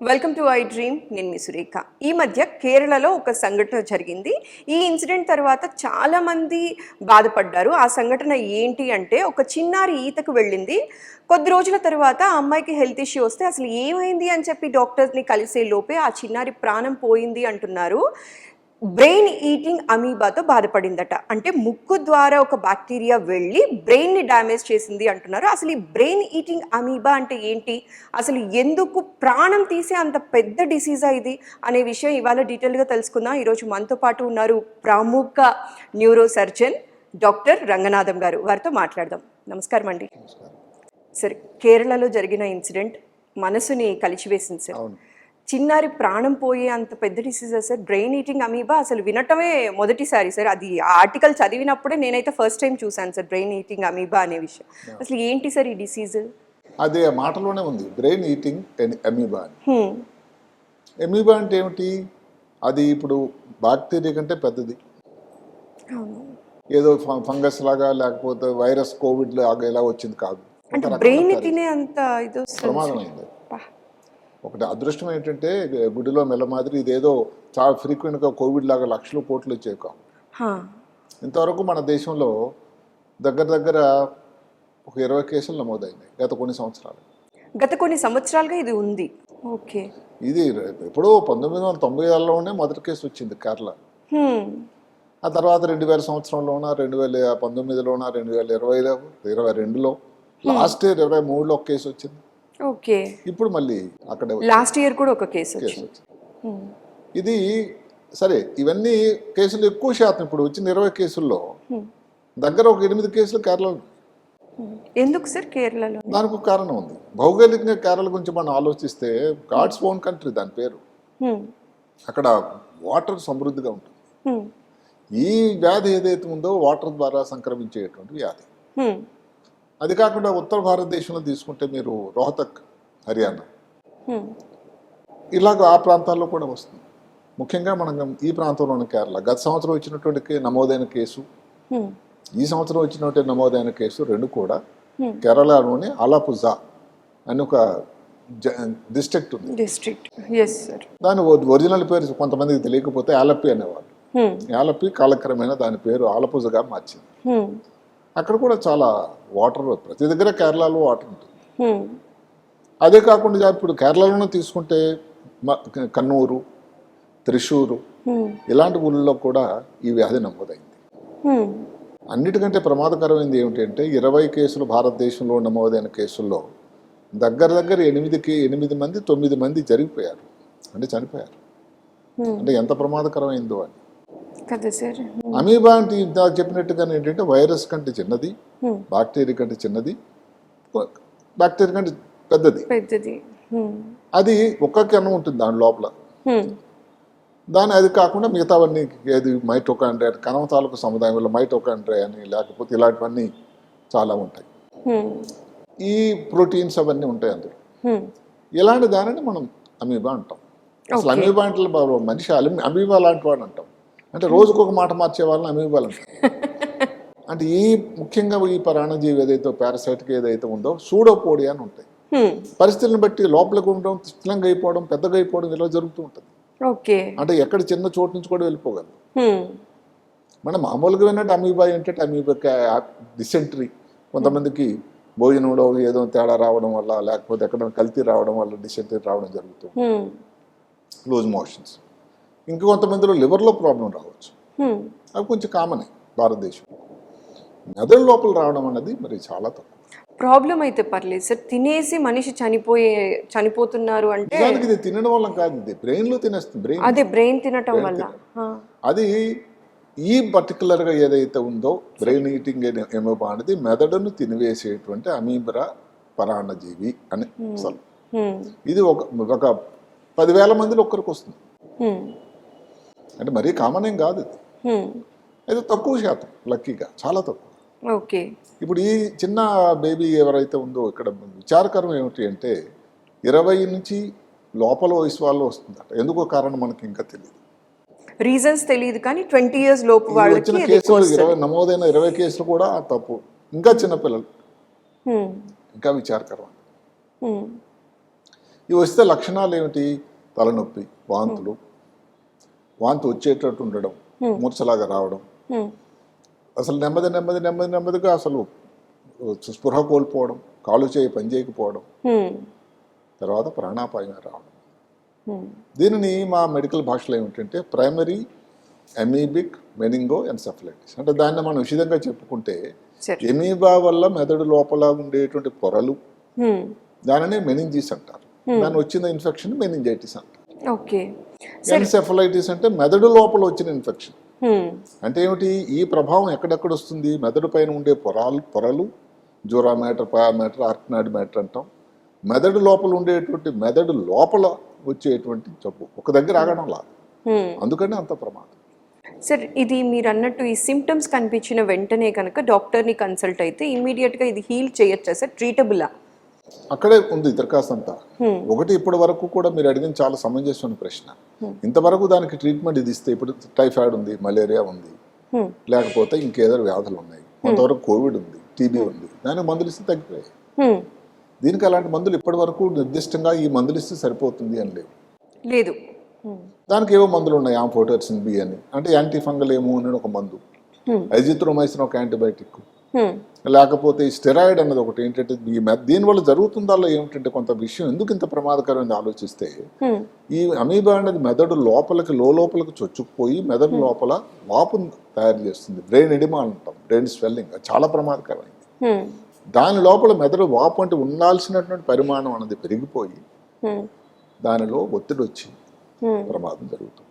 Welcome to I dream. నేను మీ సురేఖ. ఈ మధ్య కేరళలో ఒక సంఘటన జరిగింది. ఈ ఇన్సిడెంట్ తర్వాత చాలామంది బాధపడ్డారు. ఆ సంఘటన ఏంటి అంటే, ఒక చిన్నారి ఈతకు వెళ్ళింది. కొద్ది రోజుల తర్వాత ఆ అమ్మాయికి హెల్త్ ఇష్యూ వస్తే అసలు ఏమైంది అని చెప్పి డాక్టర్స్ని కలిసే లోపే ఆ చిన్నారి ప్రాణం పోయింది అంటున్నారు. బ్రెయిన్ ఈటింగ్ అమీబాతో బాధపడిందట. అంటే ముక్కు ద్వారా ఒక బ్యాక్టీరియా వెళ్ళి బ్రెయిన్ని డ్యామేజ్ చేసింది అంటున్నారు. అసలు ఈ బ్రెయిన్ ఈటింగ్ అమీబా అంటే ఏంటి, అసలు ఎందుకు ప్రాణం తీసే అంత పెద్ద డిసీజా ఇది అనే విషయం ఇవాళ డీటెయిల్గా తెలుసుకుందాం. ఈరోజు మనతో పాటు ఉన్నారు ప్రముఖ న్యూరో సర్జన్ డాక్టర్ రంగనాథం గారు. వారితో మాట్లాడదాం. నమస్కారం అండి. సరే, కేరళలో జరిగిన ఇన్సిడెంట్ మనసుని కలిచివేసింది సార్. చిన్నారి ప్రాణం పోయే అంత పెద్ద disease sir brain eating amoeba. అసలు వినటమే మొదటిసారి సార్. అది ఆర్టికల్ చదివినప్పుడే నేనైతే ఫస్ట్ టైం చూసాను సార్ బ్రెయిన్ ఈటింగ్ అమీబా అనే విషయం. అసలు ఏంటి సార్ ఈ డిసీజ్? అదే మాటలోనే ఉంది, బ్రెయిన్ ఈటింగ్ అమీబా అని. అమీబా అంటే ఏమిటి? అది ఇప్పుడు బాక్టీరియా కంటే పెద్దది. ఏదో ఫంగస్ లాగా లేకపోతే వైరస్ కోవిడ్ లాగా ఎలా వచ్చింది కాదు. బ్రెయిన్ తినే అంత ప్రమాదమైంది. ఒకటి అదృష్టం ఏంటంటే గుడిలో మెల్ల మాదిరి ఇదేదో చాలా ఫ్రీక్వెంట్గా కోవిడ్ లాగా లక్షలు కోట్లు వచ్చేవి కావు. ఇంతవరకు మన దేశంలో దగ్గర ఒక 20 కేసులు నమోదైనాయి గత కొన్ని సంవత్సరాలుగా ఇది ఉంది. ఓకే, ఇది ఎప్పుడో 1990లోనే మొదటి కేసు వచ్చింది కేరళ. ఆ తర్వాత 2000 సంవత్సరంలోన, 2019లోన, 2020లో, 2022లో, లాస్ట్ ఇయర్ 23లో ఒక కేసు వచ్చింది. ఓకే, ఇప్పుడు మళ్ళీ అక్కడ లాస్ట్ ఇయర్ కూడా ఒక కేసు వచ్చింది. ఇది సరే, ఇవన్నీ కేసులు ఎక్కువ శాతం ఇప్పుడు వచ్చిన 20 కేసుల్లో దగ్గర ఒక 8 కేసులు కేరళలో. ఎందుకు సార్ కేరళలో? దానికి ఒక కారణం ఉంది. భౌగోళికంగా కేరళ గురించి మనం ఆలోచిస్తే గాడ్స్ ఓన్ కంట్రీ దాని పేరు. అక్కడ వాటర్ సమృద్ధిగా ఉంటుంది. ఈ వ్యాధి ఏదైతే ఉందో వాటర్ ద్వారా సంక్రమించేటువంటి వ్యాధి. అది కాకుండా ఉత్తర భారతదేశంలో తీసుకుంటే మీరు రోహతక్, హర్యానా, ఇలాగ ఆ ప్రాంతాల్లో కూడా వస్తుంది. ముఖ్యంగా మనం ఈ ప్రాంతంలోని కేరళ గత సంవత్సరం వచ్చినటువంటి నమోదైన కేసు, ఈ సంవత్సరం వచ్చినటువంటి నమోదైన కేసు రెండు కూడా కేరళలోని ఆలపుజా అని ఒక డిస్ట్రిక్ట్ ఉంది. దాని ఒరిజినల్ పేరు కొంతమందికి తెలియకపోతే ఆలప్పి అనేవాళ్ళు. ఆలప్పి కాలక్రమేణా దాని పేరు ఆలపుజగా మార్చింది. అక్కడ కూడా చాలా వాటర్, ప్రతి దగ్గర కేరళలో వాటర్ ఉంటుంది. అదే కాకుండా ఇప్పుడు కేరళలోనే తీసుకుంటే కన్నూరు, త్రిశూరు ఇలాంటి ఊళ్ళలో కూడా ఈ వ్యాధి నమోదైంది. అన్నిటికంటే ప్రమాదకరమైనది ఏమిటంటే 20 కేసులు భారతదేశంలో నమోదైన కేసుల్లో దగ్గర 8 మంది 9 మంది జరిగిపోయారు, అంటే చనిపోయారు. అంటే ఎంత ప్రమాదకరమైందో అని. అమీబా అంటే ఇందాక చెప్పినట్టుగా ఏంటంటే వైరస్ కంటే చిన్నది, బాక్టీరియా కంటే చిన్నది, బాక్టీరియా కంటే పెద్దది. అది ఒక్క కణం ఉంటుంది దాని లోపల. అది కాకుండా మిగతావన్నీ ఏది మైటోకాండ్రియా, కణం తాలూకు సముదాయం వల్ల మైటోకాండ్రియా అని, లేకపోతే ఇలాంటివన్నీ చాలా ఉంటాయి. ఈ ప్రోటీన్స్ అవన్నీ ఉంటాయి అందులో. ఇలాంటి దానిని మనం అమీబా అంటాం. అసలు అమీబా అంటే మనిషి అమీబా లాంటి వాడు అంటాం. అంటే రోజుకొక మాట మార్చే వాళ్ళని అమీబాలు అంటారు. అంటే ముఖ్యంగా ఈ పరాణజీవి ఏదైతే పారాసైటిక్ ఏదైతే ఉందో సూడోపోడియా అని ఉంటాయి. పరిస్థితులను బట్టి లోపలికి ఉండడం, స్థిరంగా అయిపోవడం, పెద్దగా అయిపోవడం ఇలా జరుగుతూ ఉంటుంది. అంటే ఎక్కడ చిన్న చోటు నుంచి కూడా వెళ్ళిపోగలరు. మనం మామూలుగా విన్నట్టు అమీబా ఏంటంటే అమీబా డిసెంట్రీ, కొంతమందికి భోజనంలో ఏదో తేడా రావడం వల్ల, లేకపోతే ఎక్కడ కల్తీ రావడం వల్ల డిసెంట్రీ రావడం జరుగుతుంది, లూజ్ మోషన్స్. ఇంకొంతమందిలో లివర్లో ప్రాబ్లం రావచ్చు. అవి కొంచెం కామనే భారతదేశం. మెదడు లోపల రావడం అన్నది మరి చాలా తక్కువ. ప్రాబ్లం అయితే పర్లేదు సార్, తినేసి మనిషి చనిపోతున్నారు అంటే ఇది తినడం వల్ల కాదు, ఇది బ్రెయిన్లో తినేస్తుంది. బ్రెయిన్ తినటం వల్ల. అది ఈ పర్టికులర్గా ఏదైతే ఉందో బ్రెయిన్ ఈటింగ్ అమీబా అనేది మెదడును తినివేసేటువంటి అమీబా పరాన్నజీవి అని. అసలు ఇది ఒక 10,000 మందిలో ఒక్కరికి వస్తుంది. అంటే మరీ కామన్ ఏం కాదు ఇది. అయితే తక్కువ శాతం, లక్కీగా చాలా తక్కువ. ఓకే, ఇప్పుడు ఈ చిన్న బేబీ ఎవరైతే ఉందో ఇక్కడ విచారకరం ఏమిటి అంటే 20 నుంచి లోపల వయసు వాళ్ళు వస్తుందట. ఎందుకో కారణం మనకి ఇంకా తెలియదు, రీజన్స్ తెలియదు. కానీ 20 years లోపు వాళ్ళకి నమోదైన 20 కేసులు కూడా తప్పు. ఇంకా చిన్నపిల్లలు, ఇంకా విచారకరం. ఇవి వస్తే లక్షణాలు ఏమిటి? తలనొప్పి, వాంతులు, వాంతి వచ్చేటట్టు ఉండడం, మూర్ఛలాగా రావడం, అసలు నెమ్మదిగా అసలు స్పృహ కోల్పోవడం, కాలు చేయి పనిచేయకపోవడం, తర్వాత ప్రాణాపాయం రావడం. దీనిని మా మెడికల్ భాషలో ఏమిటంటే ప్రైమరీ ఎమీబిక్ మెనింగో ఎన్సెఫలైటిస్. అంటే దాన్ని మనం విషిదంగా చెప్పుకుంటే ఎమీబా వల్ల మెదడు లోపల ఉండేటువంటి పొరలు, దానిని మెనింజిస్ అంటారు. దాని వచ్చిన ఇన్ఫెక్షన్ మెనింజైటిస్ అంటారు. ఎన్సెఫలైటిస్ అంటే మెదడు లోపల వచ్చిన ఇన్ఫెక్షన్. అంటే ఏమిటి? ఈ ప్రభావం ఎక్కడెక్కడ వస్తుంది? మెదడు పైన ఉండే పొరలు జూరా మ్యాటర్, పయా మ్యాటర్, ఆర్కినాయిడ్ మ్యాటర్ అంటాం. మెదడు లోపల ఉండేటువంటి మెదడు లోపల వచ్చేటువంటి జబ్బు ఒక దగ్గర ఆగడం లా, అందుకని అంత ప్రమాదం. సార్, ఇది మీరు అన్నట్టు ఈ సిమ్టమ్స్ కనిపించిన వెంటనే కనుక డాక్టర్ని కన్సల్ట్ అయితే ఇమీడియట్గా ఇది హీల్ చేయొచ్చా సార్? ట్రీటబులా? అక్కడే ఉంది దరఖాస్తంతా. ఒకటి, ఇప్పటి వరకు కూడా మీరు అడిగిన చాలా సమంజసమైన ప్రశ్న. ఇంతవరకు దానికి ట్రీట్మెంట్ ఇది ఇస్తే, ఇప్పుడు టైఫాయిడ్ ఉంది, మలేరియా ఉంది, లేకపోతే ఇంకేదో వ్యాధులు ఉన్నాయి, కొంతవరకు కోవిడ్ ఉంది, టీబీ ఉంది, దానికి మందులు ఇస్తే తగ్గిపోయాయి. దీనికి అలాంటి మందులు ఇప్పటి వరకు నిర్దిష్టంగా ఈ మందులు ఇస్తే సరిపోతుంది అని లేదు. దానికి ఏవో మందులు ఉన్నాయి, ఆంఫోటెర్సిన్ బి అని, అంటే యాంటీ ఫంగల్ ఏమో అని ఒక మందు, ఎజిత్రోమైసిన్ ఒక యాంటీబయాటిక్, లేకపోతే ఈ స్టెరాయిడ్ అన్నది ఒకటి. ఏంటంటే దీనివల్ల జరుగుతుందో ఏమిటంటే కొంత విషయం ఎందుకు ఇంత ప్రమాదకరమైనది ఆలోచిస్తే, ఈ అమీబా అనేది మెదడు లోపలికి లోపలికి చొచ్చుకుపోయి మెదడు లోపల వాపును తయారు చేస్తుంది. బ్రెయిన్ ఎడిమా అంటాం, బ్రెయిన్ స్వెల్లింగ్, చాలా ప్రమాదకరమైంది. దాని లోపల మెదడు వాపు అంటే ఉండాల్సినటువంటి పరిమాణం అనేది పెరిగిపోయి దానిలో ఒత్తిడి వచ్చి ప్రమాదం జరుగుతుంది.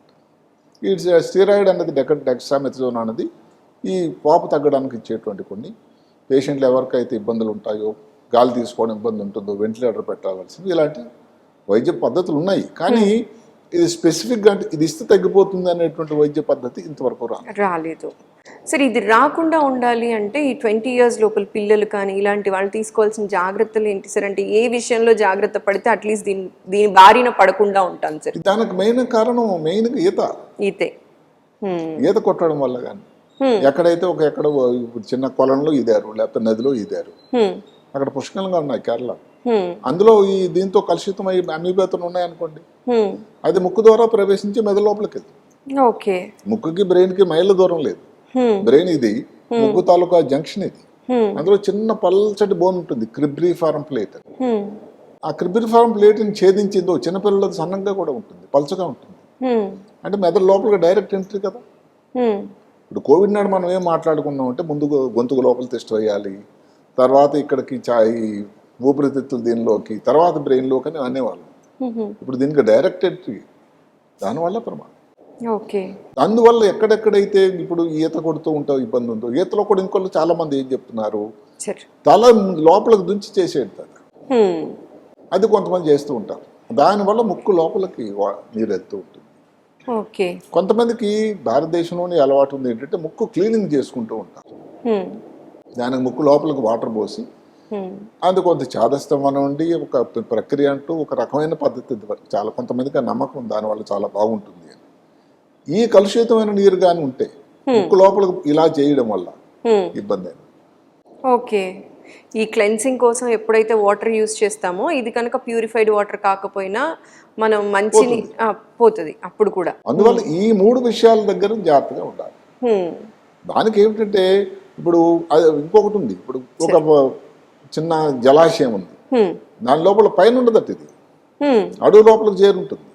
ఈ స్టెరాయిడ్ అనేది డెక్సామెథజోన్ అనేది ఈ వాపు తగ్గడానికి ఇచ్చేటువంటి కొన్ని పేషెంట్లు ఎవరికైతే ఇబ్బందులు ఉంటాయో, గాలి తీసుకోవడం ఇబ్బంది ఉంటుందో, వెంటిలేటర్ పెట్టాల్సింది, ఇలాంటి వైద్య పద్ధతులు ఉన్నాయి. కానీ ఇది స్పెసిఫిక్గా అంటే ఇది ఇస్తే తగ్గిపోతుంది అనేటువంటి వైద్య పద్ధతి ఇంతవరకు రాలేదు. సరే, ఇది రాకుండా ఉండాలి అంటే ఈ 20 years లోపల పిల్లలు కానీ ఇలాంటి వాళ్ళు తీసుకోవాల్సిన జాగ్రత్తలు ఏంటి సార్? అంటే ఏ విషయంలో జాగ్రత్త పడితే అట్లీస్ట్ దీని బారిన పడకుండా ఉంటాం సార్? దానికి మెయిన్ కారణం ఈత కొట్టడం వల్ల కానీ, ఎక్కడైతే ఎక్కడ చిన్న కొలంలో ఈదారు, లేకపోతే నదిలో ఈదారు, అక్కడ పుష్కలంగా ఉన్నాయి కేరళ. అందులో ఈ దీంతో కలుషితమై అమీబాతో ఉన్నాయనుకోండి, అది ముక్కు ద్వారా ప్రవేశించి మెదడు లోపలికి వెళ్తుంది. ముక్కుకి బ్రెయిన్ కి మైళ్ళ దూరం లేదు. బ్రెయిన్ ఇది ముక్కు తాలూకా జంక్షన్ ఇది. అందులో చిన్న పల్చటి బోన్ ఉంటుంది, క్రిబ్రిఫారం ప్లేట్. ఆ క్రిబ్రిఫారం ప్లేట్ ని ఛేదించిందో చిన్నపిల్లలది సన్నంగా కూడా ఉంటుంది, పల్చగా ఉంటుంది. అంటే మెదడు లోపలికి డైరెక్ట్ ఎంట్రీ కదా. ఇప్పుడు కోవిడ్ నాడు మనం ఏం మాట్లాడుకున్నాం అంటే, ముందు గొంతుకు లోపల టెస్ట్ వేయాలి, తర్వాత ఇక్కడికి ఊపిరితిత్తులు దీనిలోకి, తర్వాత బ్రెయిన్లోకి అని అనేవాళ్ళు. ఇప్పుడు దీనికి డైరెక్ట్ ఎంట్రీ, దానివల్ల ప్రమాదం. అందువల్ల ఎక్కడెక్కడైతే ఇప్పుడు ఈత కొడుతూ ఉంటా ఇబ్బంది ఉందో, ఈతలో కూడా ఇంకోళ్ళు చాలా మంది ఏం చెప్తున్నారు, తల లోపలికి దుంచి చేసేది, అది కొంతమంది చేస్తూ ఉంటారు. దానివల్ల ముక్కు లోపలికి నీరు వెళ్తూ ఉంటుంది. కొంతమందికి భారతదేశంలోని అలవాటు ఉంది ఏంటంటే ముక్కు క్లీనింగ్ చేసుకుంటూ ఉంటారు. దానికి ముక్కు లోపలికి వాటర్ పోసి, అది కొంత చాదస్తం అనండి, ఒక ప్రక్రియ అంటూ ఒక రకమైన పద్ధతి చాలా కొంతమందికి ఆ నమ్మకం దానివల్ల చాలా బాగుంటుంది అని. ఈ కలుషితమైన నీరు కానీ ఉంటే ముక్కు లోపలికి ఇలా చేయడం వల్ల ఇబ్బంది. ఈ క్లెన్సింగ్ కోసం ఎప్పుడైతే వాటర్ యూజ్ చేస్తామో, ఇది కనుక ప్యూరిఫైడ్ వాటర్ కాకపోయినా మనం మంచిని పోతుంది అప్పుడు కూడా. అందువల్ల ఈ 3 విషయాల దగ్గర జాగ్రత్తగా ఉండాలి. దానికి ఏమిటంటే, ఇప్పుడు ఇంకొకటి ఉంది, ఇప్పుడు ఒక చిన్న జలాశయం ఉంది, దాని లోపల పైన ఉండదట, ఇది అడుగు లోపలికి చేరుంటుంది.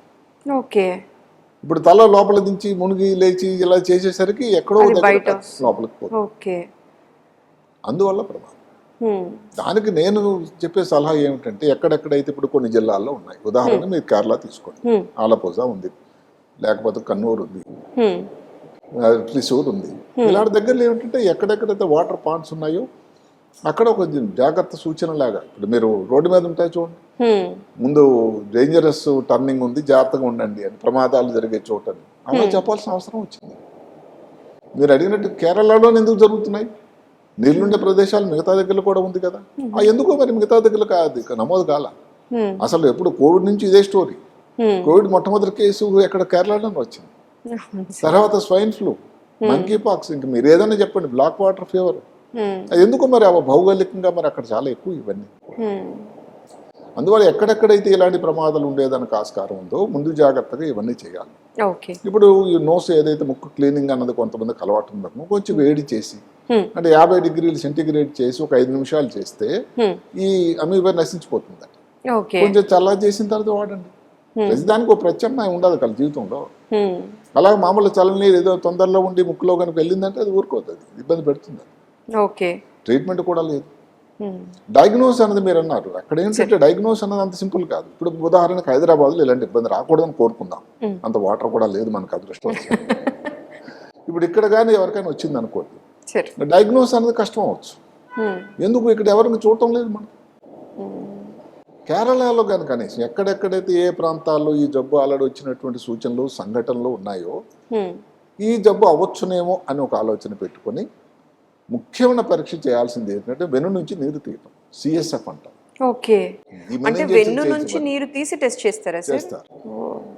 ఇప్పుడు తల లోపల దించి మునిగి లేచి ఇలా చేసేసరికి ఎక్కడో లోపలికి పోతుంది. అందువల్ల ప్రమాదం. దానికి నేను చెప్పే సలహా ఏమిటంటే, ఎక్కడెక్కడైతే ఇప్పుడు కొన్ని జిల్లాల్లో ఉన్నాయి, ఉదాహరణ మీరు కేరళ తీసుకోండి, ఆలపూజ ఉంది, లేకపోతే కన్నూరు ఉంది, త్రిశూర్ ఉంది, ఇలాంటి దగ్గరలో ఏమిటంటే ఎక్కడెక్కడైతే వాటర్ పాయింట్స్ ఉన్నాయో అక్కడ ఒక జాగ్రత్త సూచన లాగా, ఇప్పుడు మీరు రోడ్డు మీద ఉంటాయి చూడండి, ముందు డేంజరస్ టర్నింగ్ ఉంది, జాగ్రత్తగా ఉండండి అని, ప్రమాదాలు జరిగే చోటని అలా చెప్పాల్సిన అవసరం వచ్చింది. మీరు అడిగినట్టు కేరళలో ఎందుకు జరుగుతున్నాయి? నీళ్ళుండే ప్రదేశాలు మిగతా దగ్గరలో కూడా ఉంది కదా, ఎందుకో మరి మిగతా దగ్గరలో కాదు నమోదు కాల. అసలు ఎప్పుడు కోవిడ్ నుంచి ఇదే స్టోరీ. కోవిడ్ మొట్టమొదటి కేసు ఎక్కడ కేరళలోనే వచ్చింది, తర్వాత స్వైన్ ఫ్లూ, మంకీ పాక్స్, ఇంక మీరు ఏదైనా చెప్పండి, బ్లాక్ వాటర్ ఫీవర్, ఎందుకో మరి భౌగోళికంగా మరి అక్కడ చాలా ఎక్కువ ఇవన్నీ. అందువల్ల ఎక్కడెక్కడైతే ఇలాంటి ప్రమాదాలు ఉండేదానికి ఆస్కారం ఉందో ముందు జాగ్రత్తగా ఇవన్నీ చేయాలి. ఓకే. ఇప్పుడు ఈ నోస్ ఏదైతే ముక్కు క్లీనింగ్ అన్నది కొంతమందికి అలవాటు ఉందో కొంచెం వేడి చేసి అంటే 50 డిగ్రీలు సెంటిగ్రేడ్ చేసి ఒక 5 నిమిషాలు చేస్తే ఈ అమీబా నశించిపోతుంది. ఓకే. కొంచెం చల్ల చేసిన తర్వాత వాడండి. ప్రతిదానికి ఒక ప్రత్యామ్నాయం ఉండదు కదా జీవితంలో. అలాగే మామూలు చల్లనీరు ఏదో తొందరలో ఉండి ముక్కులో కనుక వెళ్ళిందంటే అది ఊరుకోతుంది, ఇబ్బంది పెడుతుంది. ఓకే. ట్రీట్మెంట్ కూడా లేదు. డయాగ్నోస్ అన్నది మీరు అన్నారు, అక్కడ ఏంటంటే డయాగ్నోస్ అన్నది అంత సింపుల్ కాదు. ఇప్పుడు ఉదాహరణకు హైదరాబాద్లో ఇలాంటి ఇబ్బంది రాకూడదని కోరుకుందాం, అంత వాటర్ కూడా లేదు మనకు అదృష్టం. ఇప్పుడు ఇక్కడ కానీ ఎవరికైనా వచ్చింది అనుకోండి, డయాగ్నోస్ అనేది కష్టం అవ్వచ్చు. ఎందుకు ఇక్కడ ఎవరిని చూడటం లేదు మనం. కేరళలో కానీ కనీసం ఎక్కడెక్కడైతే ఏ ప్రాంతాల్లో ఈ జబ్బు ఆల్రెడీ వచ్చినటువంటి సూచనలు సంఘటనలు ఉన్నాయో ఈ జబ్బు అవ్వచ్చునేమో అని ఒక ఆలోచన పెట్టుకొని ముఖ్యమైన పరీక్ష చేయాల్సింది ఏంటంటే వెన్ను నుంచి నీరు తీయటం, సిఎస్ఎఫ్ అంటాం. ఓకే. అంటే వెన్ను నుంచి నీరు తీసి టెస్ట్ చేస్తారా? చేస్తారు.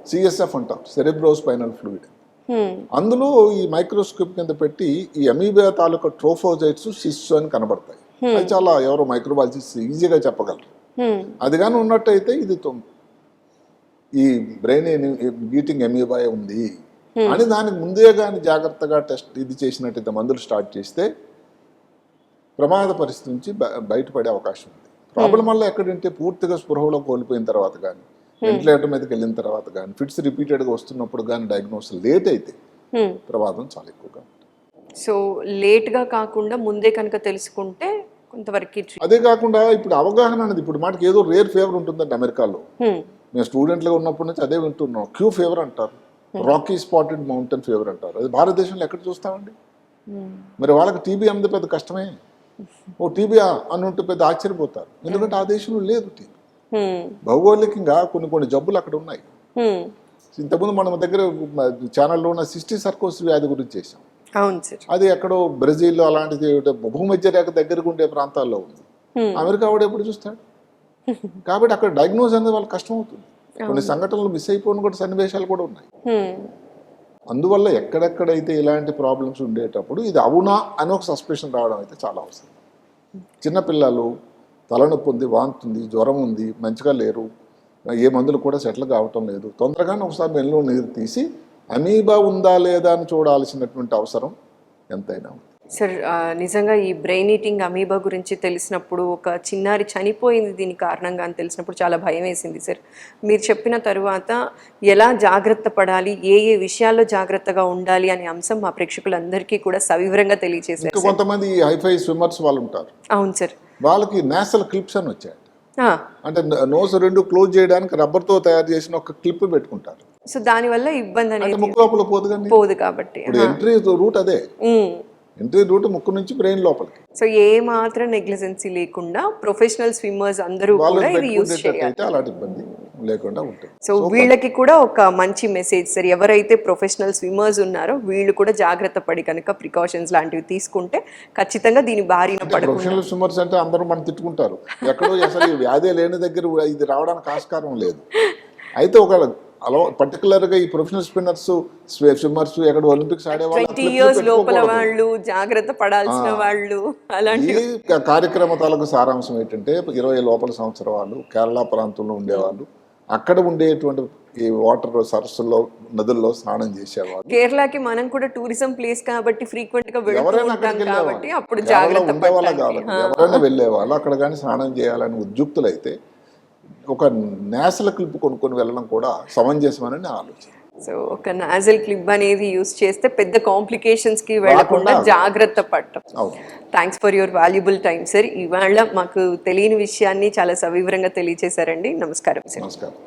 సిఎస్ఎఫ్ అంటాం, సెరెబ్రో స్పైనల్ ఫ్లూయిడ్. అందులో ఈ మైక్రోస్కోప్ కింద పెట్టి ఈ అమీబా తాలూకా ట్రోఫోజైట్స్, సిస్ట్స్ అని కనబడతాయి. అది చాలా ఎవరో మైక్రోబాలజిస్ట్ ఈజీగా చెప్పగలరు. అది కానీ ఉన్నట్టయితే ఇది ఈ బ్రెయిన్ బీటింగ్ అమీబా ఉంది అని దానికి ముందే కానీ జాగ్రత్తగా టెస్ట్ ఇది చేసినట్టయితే మందులు స్టార్ట్ చేస్తే ప్రమాద పరిస్థితి నుంచి బయటపడే అవకాశం ఉంది. ప్రాబ్లం వల్ల ఎక్కడంటే పూర్తిగా స్పృహలో కోల్పోయిన తర్వాత కానీ వెంటిలేటర్ మీదకి వెళ్ళిన తర్వాత కానీ ఫిట్స్ రిపీటెడ్గా వస్తున్నప్పుడు కానీ డయాగ్నోస్ లేట్ అయితే ప్రమాదం చాలా ఎక్కువగా ఉంటుంది. సో లేట్గా కాకుండా ముందే కనుక తెలుసుకుంటే కొంతవరకు. అదే కాకుండా ఇప్పుడు అవగాహన అనేది ఇప్పుడు మాటకి ఏదో రేర్ ఫీవర్ ఉంటుందండి అమెరికాలో. మేము స్టూడెంట్లుగా ఉన్నప్పటి నుంచి అదే వింటున్నాం. క్యూ ఫీవర్ అంటారు, రాకీ స్పాటెడ్ మౌంటైన్ ఫీవర్ అంటారు. అది భారతదేశంలో ఎక్కడ చూస్తామండి? మరి వాళ్ళకి టీబీ అన్నది పెద్ద కష్టమే. ఓ టీబీ అని ఉంటే పెద్ద ఆశ్చర్యపోతారు, ఎందుకంటే ఆ దేశంలో లేదు టీబీ. భౌగోళికంగా కొన్ని జబ్బులు అక్కడ ఉన్నాయి. ఇంతకుముందు మన దగ్గర ఛానల్లో ఉన్న సిస్టీ సర్కోసిస్ వ్యాధి గురించి చేశాం. అది ఎక్కడో బ్రెజిల్ అలాంటిది భూమధ్య రేఖ దగ్గరకు ఉండే ప్రాంతాల్లో ఉంది. అమెరికా వాడు ఎప్పుడు చూస్తాడు? కాబట్టి అక్కడ డయాగ్నోస్ అనేది వాళ్ళకి కష్టం అవుతుంది. కొన్ని సంఘటనలు మిస్ అయిపోయిన కూడా సన్నివేశాలు కూడా ఉన్నాయి. అందువల్ల ఎక్కడెక్కడైతే ఇలాంటి ప్రాబ్లమ్స్ ఉండేటప్పుడు ఇది అవునా అని ఒక సస్పెషన్ రావడం అయితే చాలా అవసరం. చిన్నపిల్లలు తలనొప్పి ఉంది, వాంతి ఉంది, జ్వరం ఉంది, మంచిగా లేరు, ఏ మందులు కూడా సెటిల్ కావటం లేదు, తొందరగానే ఒకసారి వెన్నులో నీరు తీసి అమీబా ఉందా లేదా అని చూడాల్సినటువంటి అవసరం ఎంతైనా ఉంది. సార్ నిజంగా ఈ బ్రెయిన్ ఈటింగ్ అమీబా గురించి తెలిసినప్పుడు, ఒక చిన్నారి చనిపోయింది దీని కారణంగా అని తెలిసినప్పుడు చాలా భయం వేసింది సార్. మీరు చెప్పిన తరువాత ఎలా జాగ్రత్త పడాలి, ఏ విషయాల్లో జాగ్రత్తగా ఉండాలి అనే అంశం మా ప్రేక్షకులందరికీ కూడా సవివరంగా తెలియజేశారు. కొంతమంది హైఫై స్విమ్మర్స్ వాళ్ళు ఉంటారు. అవును సార్. వాళ్ళకి నేసల్ క్లిప్స్ అని వచ్చాయి. అంటే నోస్ రెండు క్లోజ్ చేయడానికి రబ్బర్తో తయారు చేసిన ఒక క్లిప్ పెట్టుకుంటారు. సో దానివల్ల ఇబ్బంది అనేది ముక్కు లోపల పోదు కాబట్టి ఎంట్రీ రూట్ అదే. ఎంట్రీ రూట్ ముక్కు నుంచి బ్రెయిన్ లోపలికి. సో ఏ మాత్రం నెగ్లిజెన్సీ లేకుండా ప్రొఫెషనల్ స్విమ్మర్స్ అందరూ కూడా ఇది యూజ్ చేయాలి, అలాంటి ఇబ్బంది లేకుండా ఉంటుంది. సో వీళ్ళకి కూడా ఒక మంచి మెసేజ్ సార్, ఎవరైతే ప్రొఫెషనల్ స్విమ్మర్స్ ఉన్నారో వీళ్ళు కూడా జాగ్రత్త పడి కనుక ప్రికాషన్స్ లాంటివి తీసుకుంటే ఖచ్చితంగా దీని బారిన పడకుండా. ప్రొఫెషనల్ స్విమ్మర్స్ అంటే అందరూ మనం తిట్టుకుంటారు, ఎక్కడో అసలు వ్యాధి లేని దగ్గర ఇది రావడానికి ఆస్కారం లేదు. అయితే ఒక అలా పర్టికులర్గా ఈ ప్రొఫెషనల్ స్విమ్మర్స్ ఎక్కడ ఒలింపిక్స్ ఆడేవాళ్ళు లోపల వాళ్ళు జాగ్రత్త పడాల్సిన వాళ్ళు. అలాంటి కార్యక్రమ తాలూకు సారాంశం ఏంటంటే 20 లోపల సంవత్సరం వాళ్ళు కేరళ ప్రాంతంలో ఉండేవాళ్ళు అక్కడ ఉండేటువంటి ఈ వాటర్ సరస్సుల్లో నదుల్లో స్నానం చేసేవాళ్ళు. కేరళకి మనం కూడా టూరిజం ప్లేస్ కాబట్టి ఫ్రీక్వెంట్ గా కాబట్టి అప్పుడు జాగ్రత్త ఎవరైనా వెళ్ళేవాళ్ళు అక్కడ కానీ స్నానం చేయాలని ఉద్యుక్తులైతే ఒక నేసల్ క్లిప్ కొనుక్కొని వెళ్ళడం కూడా సమంజసమని ఆలోచన. సో ఒక నాజల్ క్లిప్ అనేది యూస్ చేస్తే పెద్ద కాంప్లికేషన్స్ కి వెళ్ళకుండా జాగ్రత్త పడటం. Thanks for your valuable time sir. ఇవాళ మాకు తెలియని విషయాన్ని చాలా సవివరంగా తెలియజేశారండి. నమస్కారం సార్. నమస్కారం.